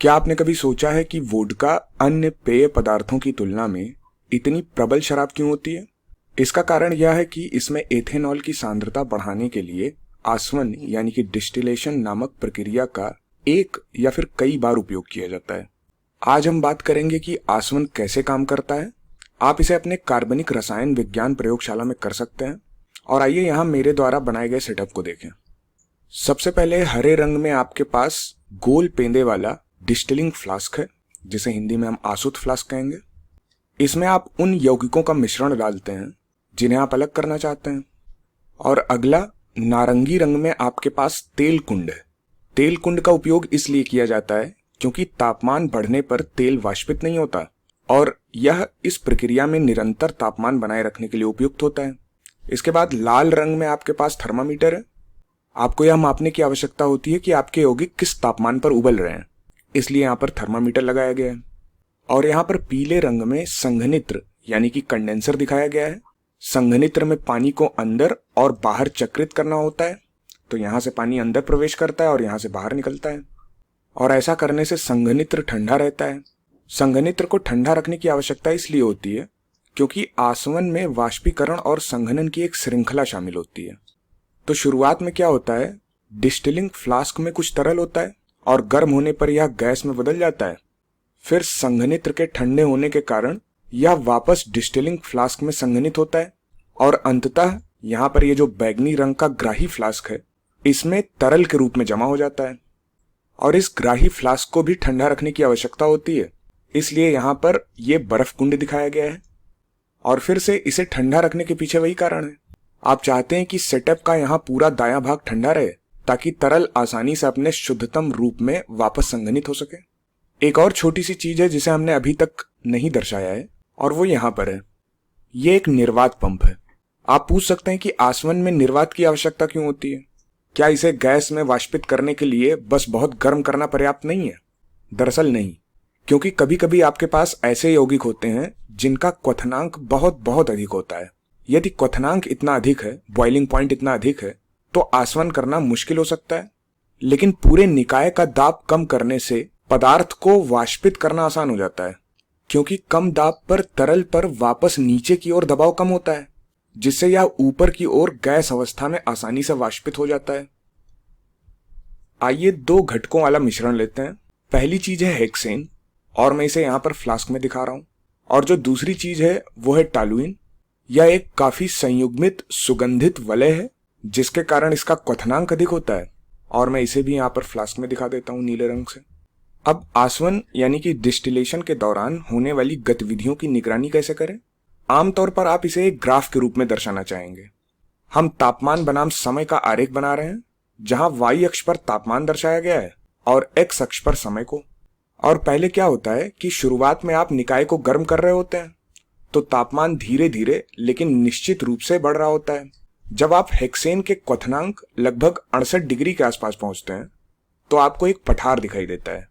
क्या आपने कभी सोचा है कि वोडका अन्य पेय पदार्थों की तुलना में इतनी प्रबल शराब क्यों होती है? इसका कारण यह है कि इसमें एथेनॉल की सांद्रता बढ़ाने के लिए आसवन यानी कि डिस्टिलेशन नामक प्रक्रिया का एक या फिर कई बार उपयोग किया जाता है। आज हम बात करेंगे कि आसवन कैसे काम करता है। आप इसे अपने कार्बनिक रसायन विज्ञान प्रयोगशाला में कर सकते हैं। और आइए यहाँ मेरे द्वारा बनाए गए सेटअप को देखें। सबसे पहले हरे रंग में आपके पास गोल पेंदे वाला डिस्टिलिंग फ्लास्क है, जिसे हिंदी में हम आसुत फ्लास्क कहेंगे। इसमें आप उन यौगिकों का मिश्रण डालते हैं जिन्हें आप अलग करना चाहते हैं। और अगला नारंगी रंग में आपके पास तेल कुंड है। तेल कुंड का उपयोग इसलिए किया जाता है क्योंकि तापमान बढ़ने पर तेल वाष्पित नहीं होता और यह इस प्रक्रिया में निरंतर तापमान बनाए रखने के लिए उपयुक्त होता है। इसके बाद लाल रंग में आपके पास थर्मामीटर है। आपको यह मापने की आवश्यकता होती है कि आपके यौगिक किस तापमान पर उबल रहे हैं, इसलिए यहाँ पर थर्मामीटर लगाया गया है। और यहाँ पर पीले रंग में संघनित्र यानी कि कंडेंसर दिखाया गया है। संघनित्र में पानी को अंदर और बाहर चक्रित करना होता है, तो यहाँ से पानी अंदर प्रवेश करता है और यहाँ से बाहर निकलता है। और ऐसा करने से संघनित्र ठंडा रहता है। संघनित्र को ठंडा रखने की आवश्यकता इसलिए होती है क्योंकि आसवन में वाष्पीकरण और संघनन की एक श्रृंखला शामिल होती है। तो शुरुआत में क्या होता है, डिस्टिलिंग फ्लास्क में कुछ तरल होता है और गर्म होने पर यह गैस में बदल जाता है। फिर संघनित्र के ठंडे होने के कारण यह वापस डिस्टिलिंग फ्लास्क में संघनित होता है और अंततः यहाँ पर ये जो बैगनी रंग का ग्राही फ्लास्क है, इसमें तरल के रूप में जमा हो जाता है। और इस ग्राही फ्लास्क को भी ठंडा रखने की आवश्यकता होती है, इसलिए यहाँ पर यह बर्फ कुंड दिखाया गया है। और फिर से इसे ठंडा रखने के पीछे वही कारण है। आप चाहते हैं कि सेटअप का यहाँ पूरा दायां भाग ठंडा रहे ताकि तरल आसानी से अपने शुद्धतम रूप में वापस संघनित हो सके। एक और छोटी सी चीज है जिसे हमने अभी तक नहीं दर्शाया है और वो यहाँ पर है। ये एक निर्वात पंप है। आप पूछ सकते हैं कि आसवन में निर्वात की आवश्यकता क्यों होती है? क्या इसे गैस में वाष्पित करने के लिए बस बहुत गर्म करना पर्याप्त नहीं है? दरअसल नहीं, क्योंकि कभी कभी आपके पास ऐसे यौगिक होते हैं जिनका क्वथनांक बहुत बहुत अधिक होता है। यदि क्वथनांक इतना अधिक है, बॉइलिंग पॉइंट इतना अधिक है, तो आसवन करना मुश्किल हो सकता है। लेकिन पूरे निकाय का दाब कम करने से पदार्थ को वाष्पित करना आसान हो जाता है, क्योंकि कम दाब पर तरल पर वापस नीचे की ओर दबाव कम होता है, जिससे यह ऊपर की ओर गैस अवस्था में आसानी से वाष्पित हो जाता है। आइए दो घटकों वाला मिश्रण लेते हैं। पहली चीज है हेक्सेन, और मैं इसे यहां पर फ्लास्क में दिखा रहा हूं। और जो दूसरी चीज है वो है टॉलुइन। यह एक काफी संयुग्मित सुगंधित वलय है जिसके कारण इसका क्वथनांक अधिक होता है, और मैं इसे भी यहाँ पर फ्लास्क में दिखा देता हूँ नीले रंग से। अब आसवन यानी कि डिस्टिलेशन के दौरान होने वाली गतिविधियों की निगरानी कैसे करें? आमतौर पर आप इसे एक ग्राफ के रूप में दर्शाना चाहेंगे। हम तापमान बनाम समय का आरेख बना रहे हैं, जहां y अक्ष पर तापमान दर्शाया गया है और x अक्ष पर समय को। और पहले क्या होता है कि शुरुआत में आप निकाय को गर्म कर रहे होते हैं, तो तापमान धीरे धीरे लेकिन निश्चित रूप से बढ़ रहा होता है। जब आप हेक्सेन के क्वथनांक लगभग 68 डिग्री के आसपास पहुंचते हैं, तो आपको एक पठार दिखाई देता है।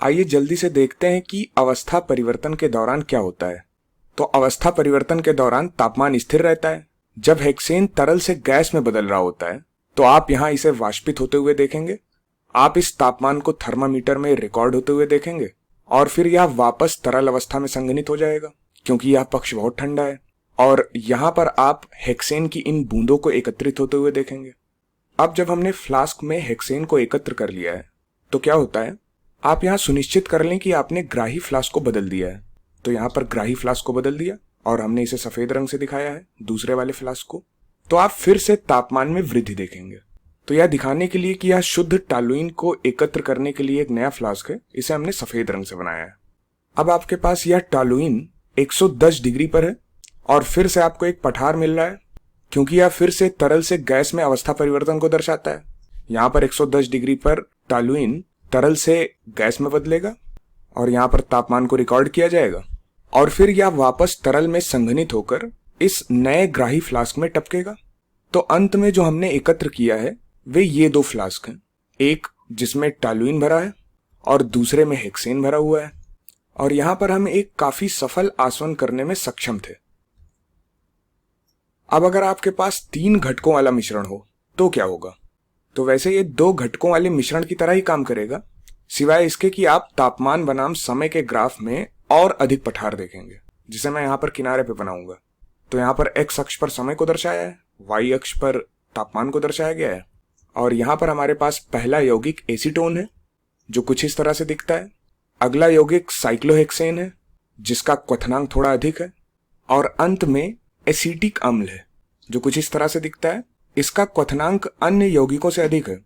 आइए जल्दी से देखते हैं कि अवस्था परिवर्तन के दौरान क्या होता है। तो अवस्था परिवर्तन के दौरान तापमान स्थिर रहता है। जब हेक्सेन तरल से गैस में बदल रहा होता है, तो आप यहाँ इसे वाष्पित होते हुए देखेंगे। आप इस तापमान को थर्मामीटर में रिकॉर्ड होते हुए देखेंगे और फिर यह वापस तरल अवस्था में संघनित हो जाएगा, क्योंकि यह पक्ष बहुत ठंडा है। और यहाँ पर आप हेक्सेन की इन बूंदों को एकत्रित होते हुए देखेंगे। अब जब हमने फ्लास्क में हेक्सेन को एकत्र कर लिया है, तो क्या होता है, आप यहाँ सुनिश्चित कर लें कि आपने ग्राही फ्लास्क को बदल दिया है। तो यहाँ पर ग्राही फ्लास्क को बदल दिया और हमने इसे सफेद रंग से दिखाया है दूसरे वाले फ्लास्क को। तो आप फिर से तापमान में वृद्धि देखेंगे। तो यह दिखाने के लिए कि यह शुद्ध टॉलुइन को एकत्र करने के लिए एक नया फ्लास्क है, इसे हमने सफेद रंग से बनाया है। अब आपके पास यह टॉलुइन 110 डिग्री पर है और फिर से आपको एक पठार मिल रहा है, क्योंकि यह फिर से तरल से गैस में अवस्था परिवर्तन को दर्शाता है। यहाँ पर 110 डिग्री पर टॉलुइन तरल से गैस में बदलेगा और यहाँ पर तापमान को रिकॉर्ड किया जाएगा और फिर यह वापस तरल में संघनित होकर इस नए ग्राही फ्लास्क में टपकेगा। तो अंत में जो हमने एकत्र किया है वे ये दो फ्लास्क हैं, एक जिसमें टॉलुइन भरा है और दूसरे में हेक्सेन भरा हुआ है। और यहाँ पर हम एक काफी सफल आसवन करने में सक्षम थे। अब अगर आपके पास 3 घटकों वाला मिश्रण हो तो क्या होगा? तो वैसे ये 2 घटकों वाले मिश्रण की तरह ही काम करेगा, सिवाय इसके कि आप तापमान बनाम समय के ग्राफ में और अधिक पठार देखेंगे, जिसे मैं यहाँ पर किनारे पे बनाऊंगा। तो यहाँ पर x अक्ष पर समय को दर्शाया है, y अक्ष पर तापमान को दर्शाया गया है, और यहाँ पर हमारे पास पहला यौगिक एसीटोन है जो कुछ इस तरह से दिखता है। अगला यौगिक साइक्लोहेक्सेन है जिसका क्वथनांक थोड़ा अधिक है, और अंत में एसीटिक अम्ल है जो कुछ इस तरह से दिखता है। इसका क्वथनांक अन्य यौगिकों से अधिक है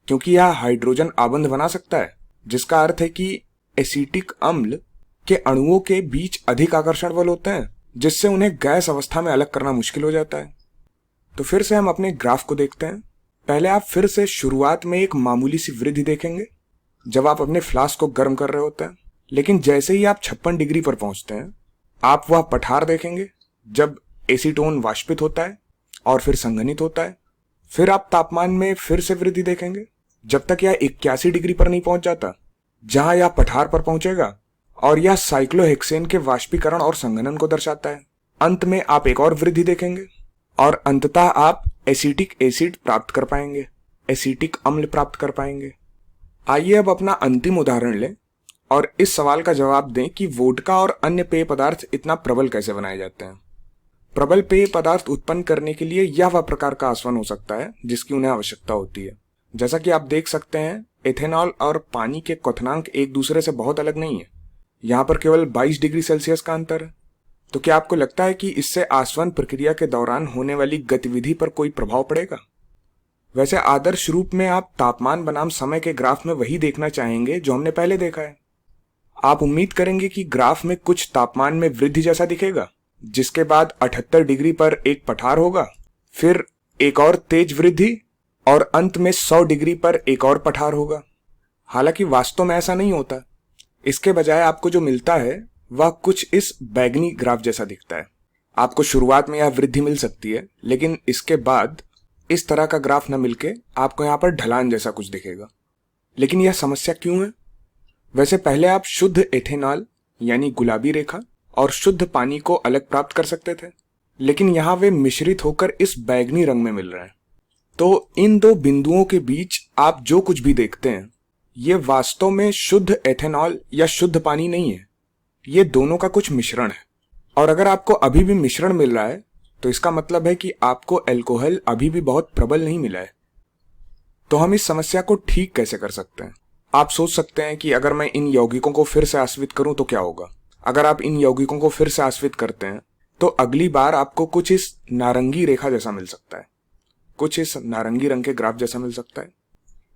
क्योंकि यह हाइड्रोजन आबंध बना सकता है, जिसका अर्थ है कि एसीटिक अम्ल के अणुओं के बीच अधिक आकर्षण बल होते हैं, जिससे उन्हें गैस अवस्था में अलग करना मुश्किल हो जाता है। तो फिर से हम अपने ग्राफ को देखते हैं। पहले आप फिर से शुरुआत में एक मामूली सी वृद्धि देखेंगे जब आप अपने फ्लास्क को गर्म कर रहे होते हैं, लेकिन जैसे ही आप 56 डिग्री पर पहुंचते हैं आप वह पठार देखेंगे जब एसीटोन वाष्पित होता है और फिर संघनित होता है। फिर आप तापमान में फिर से वृद्धि देखेंगे जब तक यह 81 डिग्री पर नहीं पहुंच जाता, जहां यह पठार पर पहुंचेगा, और यह साइक्लोहेक्सेन के वाष्पीकरण और संघनन को दर्शाता है। अंत में आप एक और वृद्धि देखेंगे और अंततः आप एसिटिक एसिड प्राप्त कर पाएंगे, एसिटिक अम्ल प्राप्त कर पाएंगे। आइए अब अपना अंतिम उदाहरण लें और इस सवाल का जवाब दें कि वोडका और अन्य पेय पदार्थ इतना प्रबल कैसे बनाए जाते हैं। प्रबल पेय पदार्थ उत्पन्न करने के लिए यह वह प्रकार का आसवन हो सकता है जिसकी उन्हें आवश्यकता होती है। जैसा कि आप देख सकते हैं, एथेनॉल और पानी के क्वथनांक एक दूसरे से बहुत अलग नहीं है। यहाँ पर केवल 22 डिग्री सेल्सियस का अंतर है। तो क्या आपको लगता है कि इससे आसवन प्रक्रिया के दौरान होने वाली गतिविधि पर कोई प्रभाव पड़ेगा? वैसे आदर्श रूप में आप तापमान बनाम समय के ग्राफ में वही देखना चाहेंगे जो हमने पहले देखा है। आप उम्मीद करेंगे कि ग्राफ में कुछ तापमान में वृद्धि जैसा दिखेगा, जिसके बाद 78 डिग्री पर एक पठार होगा, फिर एक और तेज वृद्धि, और अंत में 100 डिग्री पर एक और पठार होगा। हालांकि वास्तव में ऐसा नहीं होता। इसके बजाय आपको जो मिलता है वह कुछ इस बैगनी ग्राफ जैसा दिखता है। आपको शुरुआत में यह वृद्धि मिल सकती है, लेकिन इसके बाद इस तरह का ग्राफ न मिलके आपको यहाँ पर ढलान जैसा कुछ दिखेगा। लेकिन यह समस्या क्यों है? वैसे पहले आप शुद्ध एथेनॉल यानी गुलाबी रेखा और शुद्ध पानी को अलग प्राप्त कर सकते थे, लेकिन यहाँ वे मिश्रित होकर इस बैगनी रंग में मिल रहे हैं। तो इन दो बिंदुओं के बीच आप जो कुछ भी देखते हैं ये वास्तव में शुद्ध एथेनॉल या शुद्ध पानी नहीं है, ये दोनों का कुछ मिश्रण है। और अगर आपको अभी भी मिश्रण मिल रहा है तो इसका मतलब है कि आपको अल्कोहल अभी भी बहुत प्रबल नहीं मिला है। तो हम इस समस्या को ठीक कैसे कर सकते हैं? आप सोच सकते हैं कि अगर मैं इन यौगिकों को फिर से आश्रित करूं तो क्या होगा। अगर आप इन यौगिकों को फिर से आश्रित करते हैं तो अगली बार आपको कुछ इस नारंगी रेखा जैसा मिल सकता है, कुछ इस नारंगी रंग के ग्राफ जैसा मिल सकता है।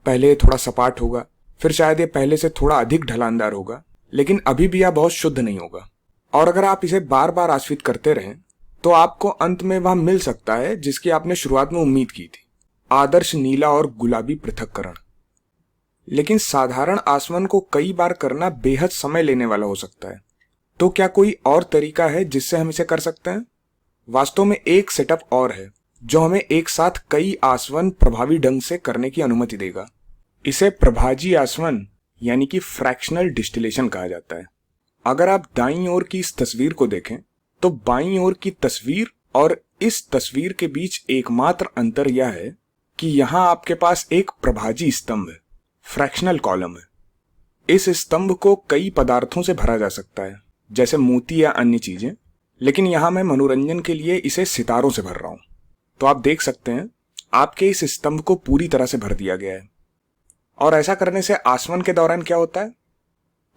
पहले ये थोड़ा सपाट होगा, फिर शायद ये पहले से थोड़ा अधिक ढलानदार होगा, लेकिन अभी भी यह बहुत शुद्ध नहीं होगा। और अगर आप इसे बार बार आश्रित करते रहें तो आपको अंत में वह मिल सकता है जिसकी आपने शुरुआत में उम्मीद की थी, आदर्श नीला और गुलाबी पृथक्करण। लेकिन साधारण आसवन को कई बार करना बेहद समय लेने वाला हो सकता है। तो क्या कोई और तरीका है जिससे हम इसे कर सकते हैं? वास्तव में एक सेटअप और है जो हमें एक साथ कई आसवन प्रभावी ढंग से करने की अनुमति देगा। इसे प्रभाजी आसवन यानी कि फ्रैक्शनल डिस्टिलेशन कहा जाता है। अगर आप दाईं ओर की इस तस्वीर को देखें तो बाईं ओर की तस्वीर और इस तस्वीर के बीच एकमात्र अंतर यह है कि यहां आपके पास एक प्रभाजी स्तंभ है, फ्रैक्शनल कॉलम है। इस स्तंभ को कई पदार्थों से भरा जा सकता है, जैसे मोती या अन्य चीजें, लेकिन यहां मैं मनोरंजन के लिए इसे सितारों से भर रहा हूं। तो आप देख सकते हैं आपके इस स्तंभ को पूरी तरह से भर दिया गया है। और ऐसा करने से आसवन के दौरान क्या होता है?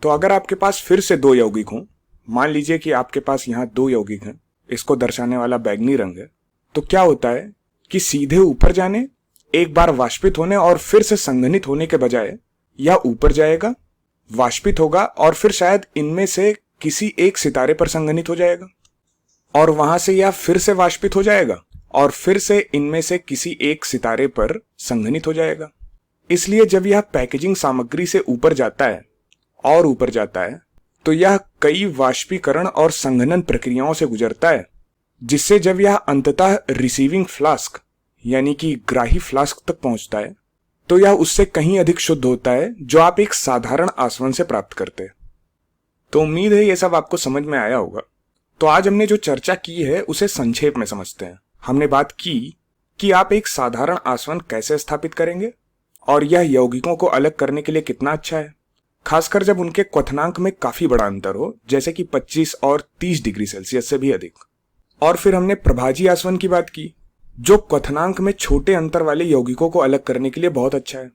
तो अगर आपके पास फिर से दो यौगिक हों, मान लीजिए कि आपके पास यहाँ दो यौगिक हैं, इसको दर्शाने वाला बैगनी रंग है, तो क्या होता है कि सीधे ऊपर जाने, एक बार वाष्पित होने और फिर से संघनित होने के बजाय यह ऊपर जाएगा, वाष्पित होगा और फिर शायद इनमें से किसी एक सितारे पर संघनित हो जाएगा, और वहां से यह फिर से वाष्पित हो जाएगा और फिर से इनमें से किसी एक सितारे पर संघनित हो जाएगा। इसलिए जब यह पैकेजिंग सामग्री से ऊपर जाता है और ऊपर जाता है तो यह कई वाष्पीकरण और संघनन प्रक्रियाओं से गुजरता है, जिससे जब यह अंततः रिसीविंग फ्लास्क यानी कि ग्राही फ्लास्क तक पहुंचता है तो यह उससे कहीं अधिक शुद्ध होता है जो आप एक साधारण आसवन से प्राप्त करते हैं। तो उम्मीद है यह सब आपको समझ में आया होगा। तो आज हमने जो चर्चा की है उसे संक्षेप में समझते हैं। हमने बात की कि आप एक साधारण आसवन कैसे स्थापित करेंगे और यह यौगिकों को अलग करने के लिए कितना अच्छा है। खासकर जब उनके क्वथनांक में काफी बड़ा अंतर हो, जैसे कि 25 और 30 डिग्री सेल्सियस से भी अधिक। और फिर हमने प्रभाजी आसवन की बात की, जो क्वथनांक में छोटे अंतर वाले यौगिकों को अलग करने के लिए बहुत अच्छा है।